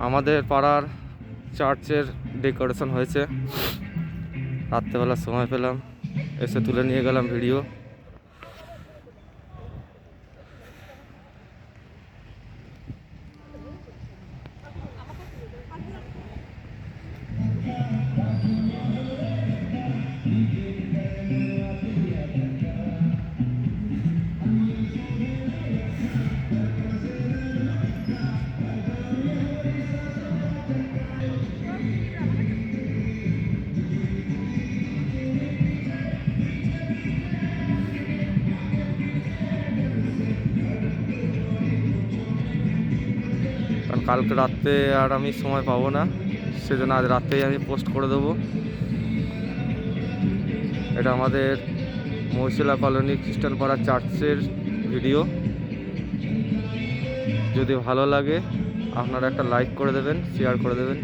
আমাদের পাড়ার চার্চের ডেকোরেশন হয়েছে। রাত্রেবেলা সময় পেলাম, এসে তুলে নিয়ে গেলাম ভিডিও। কারণ কালকে রাত্রে আর আমি সময় পাবো না, সেজন্য আজ রাত্রেই আমি পোস্ট করে দেবো। এটা আমাদের মহিশিলা কলোনি খ্রিস্টান পাড়া চার্চের ভিডিও। যদি ভালো লাগে আপনারা একটা লাইক করে দেবেন, শেয়ার করে দেবেন।